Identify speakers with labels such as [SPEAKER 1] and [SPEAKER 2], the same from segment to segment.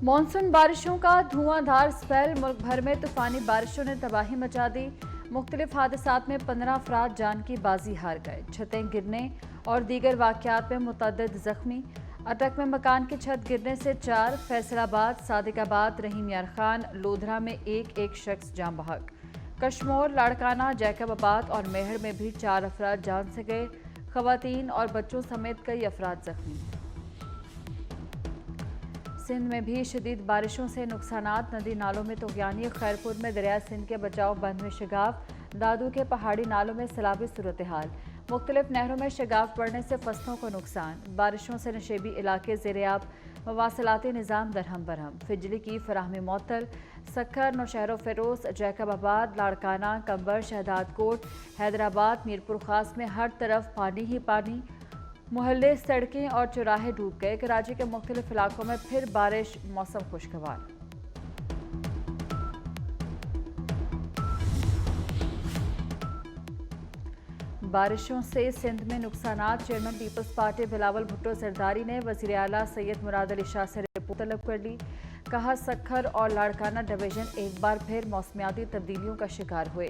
[SPEAKER 1] Monsoon बारिशों का धुआंधार spell. मुल्क भर में तूफानी बारिशों ने तबाही मचा दी। मुख्तलिफ हादसात में 15 अफराद जान की बाजी हार गए। छतें गिरने और दीगर वाक़यात में मुतअद्दिद जख्मी। अटक में मकान की छत गिरने से 4, फैसलाबाद, सादिकाबाद, रहीम यार खान, लोधरा में एक शख्स जान बहक। कशमोर, लाड़काना, जैकबाबाद और मेहर में भी 4 अफराद जान से गए। खवातीन और बच्चों समेत कई अफराद जख्मी। सिंध में भी शदीद बारिशों से नुकसानात। नदी नालों में तुग़यानी। खैरपुर में दरिया सिंध के बचाव बंद में शिगाफ। दादू के पहाड़ी नालों में सैलाबी सूरत हाल। मुख्तलिफ नहरों में शिगाफ बढ़ने से फसलों को नुकसान। बारिशों से नशेबी इलाके ज़ेर-ए-आब। मवासलाती निज़ाम दरहम बरहम। बिजली की फराहमी मुअत्तल। सक्खर, नौशहर फ़िरोज़, जैकबाबाद, लाड़काना, कंबर, शहदादकोट, हैदराबाद, मीरपुर खास में हर तरफ पानी ही पानी। मोहल्ले, सड़कें और चौराहे डूब गए। कराची के मुख्तलिफ इलाकों में फिर बारिश। मौसम खुशगवार। बारिशों से सिंध में नुकसानात। Chairman peoples party Bilawal Bhutto Zardari ने वज़ीर आला सैयद मुराद अली शाह से रिपोर्ट तलब कर ली। कहा, सक्खर और लाड़काना डिवीजन एक बार फिर मौसमियाती तब्दीलियों का शिकार हुए।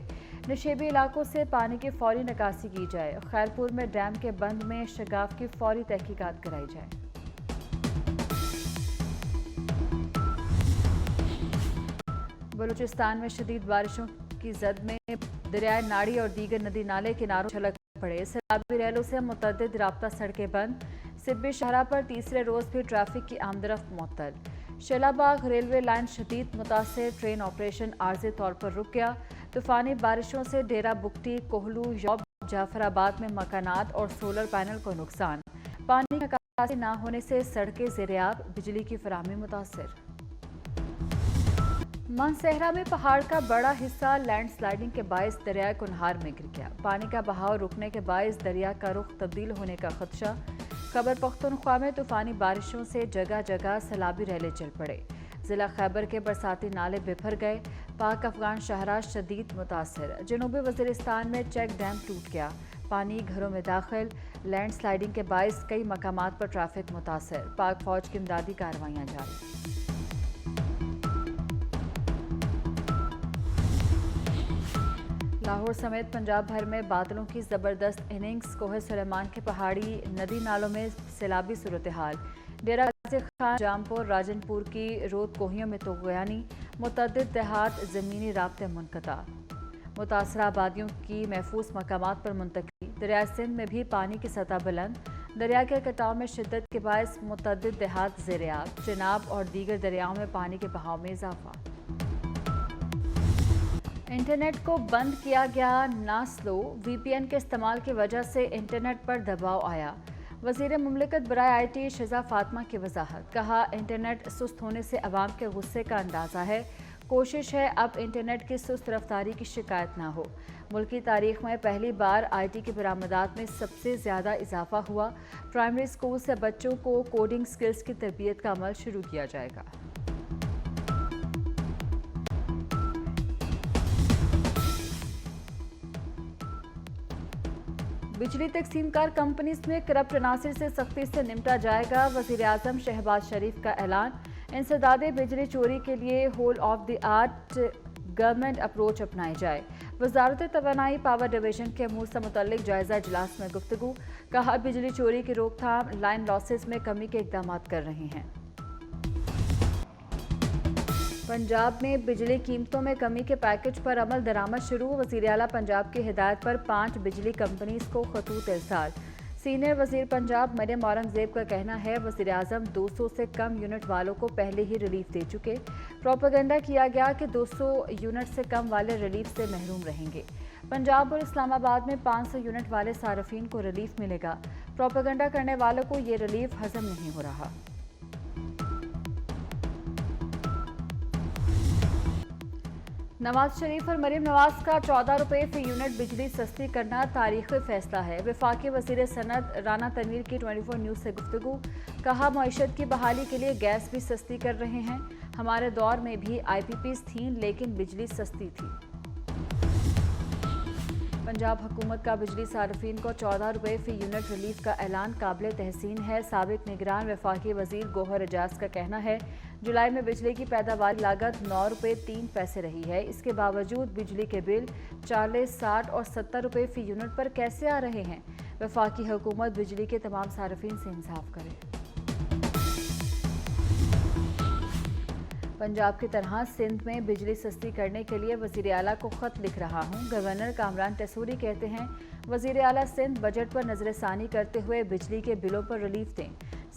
[SPEAKER 1] नशेबी इलाकों से पानी की फौरी निकासी की जाए। खैरपुर में डैम के बंद में शिगाफ की फौरी तहकीकात कराई जाए। बलूचिस्तान में शदीद बारिशों की जद में दरियाए नाड़ी और दीगर नदी नाले किनारों छलक पड़े। सैलाबी रैलों से मुतअद्दिद राब्ता सड़कें बंद। सिब्बी शाहरा पर तीसरे रोज भी ट्रैफिक की आमदरफ्त मुअत्तल। शेलाबाग रेलवे लाइन शदीद मुतासिर। ट्रेन ऑपरेशन आर्जी तौर पर रुक गया। तूफानी बारिशों से डेरा बुगटी, कोहलू, यौब, जाफराबाद में मकानात और सोलर पैनल को नुकसान। पानी का निकासी न होने से सड़कें ज़ेर-ए-आब। बिजली की फराहमी मुतासिर। मानसहरा में पहाड़ का बड़ा हिस्सा लैंडस्लाइडिंग के बायस दरिया कुनहार में गिर गया। पानी का बहाव रुकने के बायस दरिया का रुख तब्दील होने का खदशा। खैबर पख्तूनख्वा में तूफानी बारिशों से जगह जगह सैलाबी रैले चल पड़े। जिला खैबर के बरसाती नाले बिफर गए। पाक अफगान शहरा शदीद मुतासिर। जनूबी वज़ीरिस्तान में चेक डैम टूट गया। पानी घरों में दाखिल। लैंडस्लाइडिंग के बायस कई मकामात पर ट्रैफिक मुतासिर। पाक फौज की इमदादी कार्रवाइयाँ जारी। लाहौर समेत पंजाब भर में बादलों की जबरदस्त इनिंग्स। कोहे सुलेमान के पहाड़ी नदी नालों में सैलाबी सूरत हाल। डेरा गाजी खान, जामपुर, राजनपुर की रोद कोहियों में तुग़यानी। मुतअद्दिद देहात ज़मीनी राब्ते मुनक़ता। मुतासरा आबादियों की महफूज मकामात पर मुंतकिली। दरिया सिंध में भी पानी की सतह बुलंद। दरिया के कटाव में शिद्दत के बायस मुतअद्दिद देहात ज़ेर-ए-आब। चिनाब और दीगर दरियाओं में पानी के बहाव में इजाफा। इंटरनेट को बंद किया गया ना स्लो। VPN के इस्तेमाल की वजह से इंटरनेट पर दबाव आया। वज़ीर मुमलिकत बराए IT शिजा फातिमा की वजाहत। कहा, इंटरनेट सुस्त होने से अवाम के गुस्से का अंदाज़ा है। कोशिश है अब इंटरनेट की सुस्त रफ्तारी की शिकायत ना हो। मुल्क की तारीख में पहली बार IT की बरामदात में सबसे ज़्यादा इजाफा हुआ। प्राइमरी स्कूल से बच्चों को कोडिंग स्किल्स की तरबियत का अमल शुरू किया जाएगा। बिजली तकसीमकार कंपनीज में करप्ट अनासिर से सख्ती से निपटा जाएगा। वज़ीर आज़म शहबाज शरीफ का ऐलान। इंसदादे बिजली चोरी के लिए whole of the art government approach अपनाई जाए। वजारत तवानाई पावर डिवीजन के अमूर से मुतल्लिक जायजा इजलास में गुफ्तगू। कहा, बिजली चोरी की रोकथाम, लाइन लॉसेस में कमी के इकदाम कर रहे हैं। पंजाब में बिजली कीमतों में कमी के पैकेज पर अमल दरामद शुरू। वज़ीर आला पंजाब की हिदायत पर 5 बिजली कंपनीज को खतूत इरसाल। सीनियर वज़ीर पंजाब मरियम औरंगज़ेब का कहना है, वज़ीर आज़म 200 से कम यूनिट वालों को पहले ही रिलीफ दे चुके। प्रोपेगेंडा किया गया कि 200 यूनिट से कम वाले रिलीफ से महरूम रहेंगे। पंजाब और इस्लामाबाद में 500 यूनिट वाले सार्फिन को रिलीफ मिलेगा। प्रोपेगेंडा करने वालों को ये रिलीफ हजम नहीं हो रहा। नवाज शरीफ और मरीम नवाज का 14 रुपये फी यूनिट बिजली सस्ती करना तारीखी फैसला है। वफाकी वज़ीर सनत राना तनवीर की 24 न्यूज़ से गुफ्तगू। कहा, मईशत की बहाली के लिए गैस भी सस्ती कर रहे हैं। हमारे दौर में भी IPPs थीं लेकिन बिजली सस्ती थी। पंजाब हुकूमत का बिजली सार्फिन को 14 रुपये फी यूनिट रिलीफ का ऐलान काबिल तहसीन है। साबिक निगरान वफाकी वजीर गौहर एजाज का कहना है, जुलाई में बिजली की पैदावार लागत 9 रुपये 3 पैसे रही है। इसके बावजूद बिजली के बिल 40, 60 और 70 रुपये फी यूनिट पर कैसे आ रहे हैं। वफाकी हुकूमत बिजली के तमाम सार्फिन से इंसाफ करे। पंजाब की तरह सिंध में बिजली सस्ती करने के लिए वज़ीर आला को ख़त लिख रहा हूँ। गवर्नर कामरान टेसूरी कहते हैं, वज़ीर आला सिंध बजट पर नज़रसानी करते हुए बिजली के बिलों पर रिलीफ दें।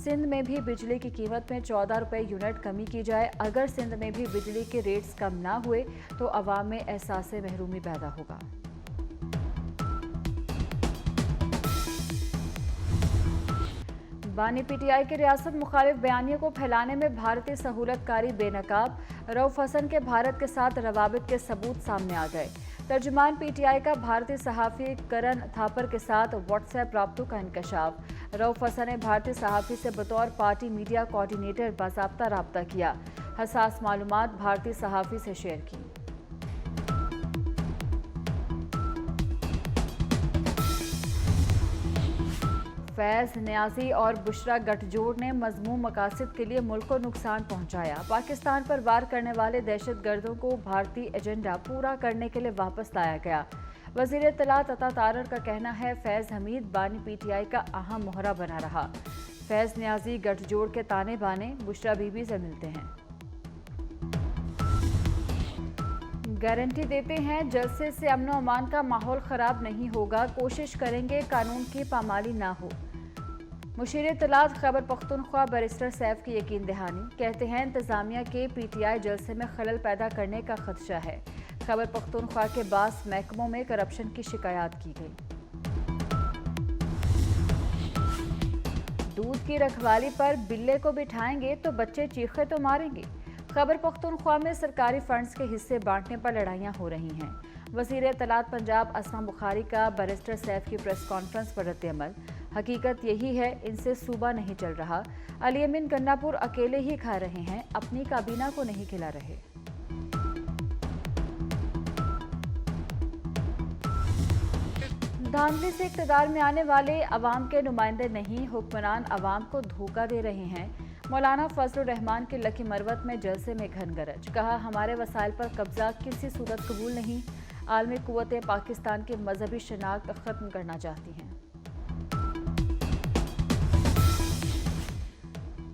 [SPEAKER 1] सिंध में भी बिजली की कीमत में 14 रुपये यूनिट कमी की जाए। अगर सिंध में भी बिजली के रेट्स कम ना हुए तो अवाम में एहसास महरूमी पैदा होगा। बानी पीटीआई के रियासत मुखालिफ बयानियों को फैलाने में भारतीय सहूलतकारी बेनकाब। रऊफ हसन के भारत के साथ रवाबित के सबूत सामने आ गए। तर्जुमान पीटीआई का भारतीय सहाफ़ी करण थापर के साथ व्हाट्सएप राब्तों का इंकशाफ। रऊफ हसन ने भारतीय सहाफ़ी से बतौर पार्टी मीडिया कोऑर्डिनेटर बाज़ाब्ता राब्ता किया। हसास मालूमात भारतीय सहाफ़ी से शेयर की। फैज़ न्याजी और बुशरा गठजोड़ ने मज़मूम मकासद के लिए मुल्क को नुकसान पहुंचाया। पाकिस्तान पर वार करने वाले दहशतगर्दों को भारतीय एजेंडा पूरा करने के लिए वापस लाया गया। वज़ीर इत्तलात अता तारर का कहना है, फैज़ हमीद बानी पीटीआई का अहम मोहरा बना रहा। फैज़ न्याजी गठजोड़ के ताने बाने बुशरा बीबी से मिलते हैं। गारंटी देते हैं, जलसे से अमन और अमान का माहौल ख़राब नहीं होगा। कोशिश करेंगे कानून की पामाली ना हो। मुशीर इत्तलात खैबर पख्तूनख्वा बैरिस्टर सैफ की यकीन दहानी। कहते हैं, इंतज़ामिया के पीटीआई जलसे में खलल पैदा करने का खदशा है। खैबर पख्तूनख्वा के बास महकमों में करप्शन की शिकायत की गई। दूध की रखवाली पर बिल्ले को बिठाएंगे तो बच्चे चीखे तो मारेंगे। खैबर पख्तूनख्वा में सरकारी फंड्स के हिस्से बांटने पर लड़ाइयां हो रही हैं। वज़ीर इत्तलात पंजाब असमा बुखारी का बैरिस्टर सैफ की प्रेस कॉन्फ्रेंस पर रद्द-ए-अमल। हकीकत यही है, इनसे सूबा नहीं चल रहा। अली अमीन गन्नापुर अकेले ही खा रहे हैं, अपनी काबीना को नहीं खिला रहे। धांधली से इक़्तिदार में आने वाले अवाम के नुमाइंदे नहीं, हुक्मरान अवाम को धोखा दे रहे हैं। मौलाना फजलुर रहमान के लकी मरवत में जलसे में घन गरज। कहा, हमारे वसाइल पर कब्जा किसी सूरत कबूल नहीं। आलमी कुव्वतें पाकिस्तान की मजहबी शनाख्त ख़त्म करना चाहती हैं।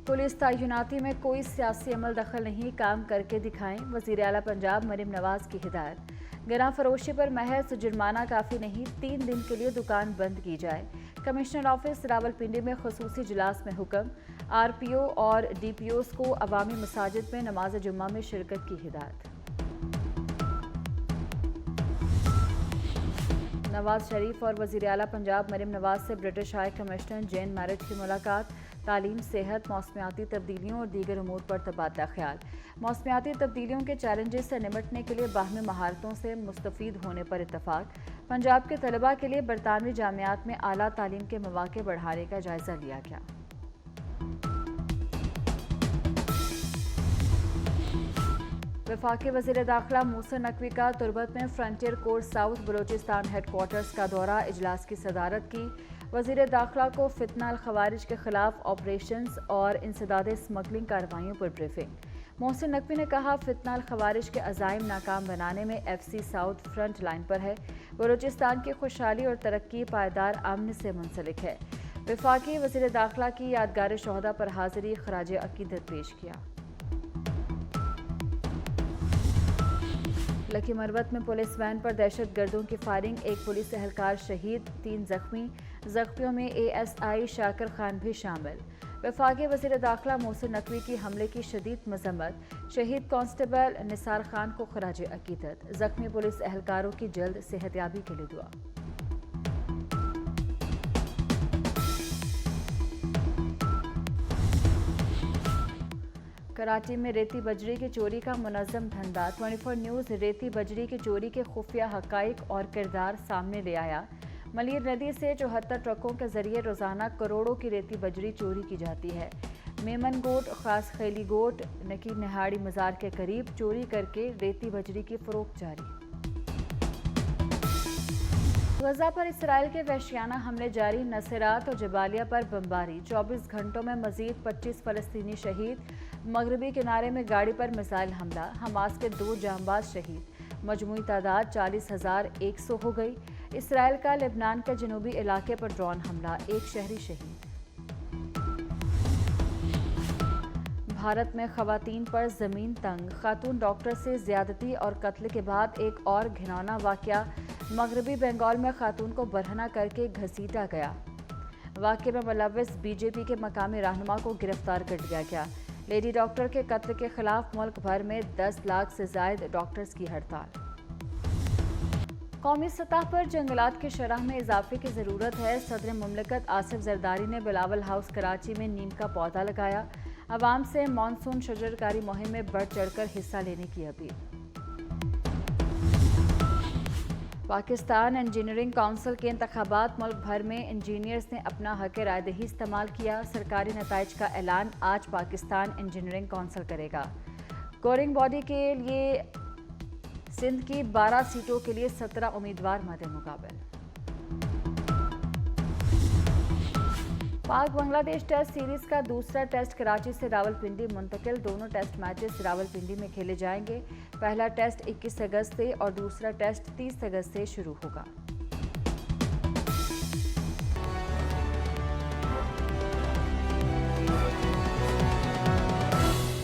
[SPEAKER 1] पुलिस तैनाती में कोई सियासी अमल दखल नहीं, काम करके दिखाएं। वज़ीर आला पंजाब मरीम नवाज की हिदायत। गिरा फरोशी पर महज जुर्माना काफ़ी नहीं, 3 दिन के लिए दुकान बंद की जाए। कमिश्नर ऑफिस रावलपिंडी में खुसूसी इजलास में हुक्म। आरपीओ और डीपीओस को अवामी मसाजिद में नमाज जुम्मा में शिरकत की हिदायत। नवाज शरीफ और वज़ीर आला पंजाब मरीम नवाज से ब्रिटिश हाई कमिश्नर जेन मैरिट की मुलाकात। तालीम, सेहत, मौसमियाती तब्दीलियों और दीगर उमूर पर तबादला ख्याल। मौसमियाती तब्दीलियों के चैलेंजेस से निपटने के लिए बाहमी महारतों से मुस्तफ़ीद होने पर इत्तफाक। पंजाब के तलबा के लिए बरतानवी जामियात में आला तालीम के मौक़े बढ़ाने का जायज़ा लिया गया। वफाकी वज़ीर दाखिला मूसा नकवी का तुरबत में frontier court south Balochistan headquarters का दौरा, इजलास की सदारत की। वज़ीर दाखिला को फितना अल खवारिज के खिलाफ ऑपरेशंस और इंसदाद स्मगलिंग कार्रवाइयों पर ब्रीफिंग। मोहसिन नकवी ने कहा, फितना अल खवारिज के अज़ाइम नाकाम बनाने में FC साउथ फ्रंट लाइन पर है। बलोचिस्तान की खुशहाली और तरक्की पायदार अमन से मुंसलिक है। वफाकी वज़ीर दाखिला की यादगार शोहदा पर हाज़िरी, खराज अकीदत पेश किया। लकी मरवत में पुलिस वैन पर दहशत गर्दों की फायरिंग, एक पुलिस एहलकार शहीद, 3 जख्मी। जख्मियों में ASI शाकिर खान भी शामिल। वफाकी वज़ीर दाखिला मोहसिन नकवी की हमले की शदीद मजम्मत। शहीद कांस्टेबल निसार खान को खराज अकीदत। जख्मी पुलिस एहलकारों की जल्द सेहतयाबी के लिए दुआ। कराची में रेती बजरी की चोरी का मुनज़्ज़म धंधा। 24 न्यूज़ रेती बजरी की चोरी के खुफिया हक़ाइक़ और किरदार सामने ले आया। मलीर नदी से 74 ट्रकों के जरिए रोज़ाना करोड़ों की रेती बजरी चोरी की जाती है। मेमन गोट, खास खैली गोट, नकी निहाड़ी मज़ार के करीब चोरी करके रेती बजरी की फ़रोख्त जारी। गजा पर इसराइल के वहशियाना हमले जारी, नसेरात और जबालिया पर बमबारी। 24 घंटों में मजीद 25 फलस्तीनी शहीद। मगरबी किनारे में गाड़ी पर मिसाइल हमला, हमास के 2 जांबाज शहीद। मजमूई तादाद 40,100 हो गई। इसराइल का लेबनान के जनूबी इलाके पर ड्रोन हमला, 1 शहरी शहीद। भारत में खवातीन पर जमीन तंग, खातून डॉक्टर से ज्यादती और कत्ल के बाद एक और घिनौना वाकया। मगरबी बंगाल में खातून को बरहना करके घसीटा गया। वाकये में मुलव्विस बीजेपी के मकामी रहनुमा को गिरफ्तार कर लिया गया। लेडी डॉक्टर के कत्ल के खिलाफ मुल्क भर में 10 लाख से ज्यादा डॉक्टर्स की हड़ताल। कौमी सतह पर जंगलात की शरह में इजाफे की ज़रूरत है। सदर मुमलिकत आसिफ जरदारी ने बिलावल हाउस कराची में नीम का पौधा लगाया। अवाम से मानसून शजरकारी मुहिम में बढ़ चढ़कर हिस्सा लेने की अपील। पाकिस्तान इंजीनियरिंग काउंसिल के इंतखाबात, मुल्क भर में इंजीनियर्स ने अपना हक रायदही इस्तेमाल किया। सरकारी नताइज का ऐलान आज पाकिस्तान इंजीनियरिंग काउंसिल करेगा। स्कोरिंग बॉडी के लिए सिंध की 12 सीटों के लिए 17 उम्मीदवार मद्दे मुकाबले। पाक बांग्लादेश टेस्ट सीरीज का दूसरा टेस्ट कराची से रावलपिंडी मुंतकिल। दोनों टेस्ट मैचेस रावलपिंडी में खेले जाएंगे। पहला टेस्ट 21 अगस्त से और दूसरा टेस्ट 30 अगस्त से शुरू होगा।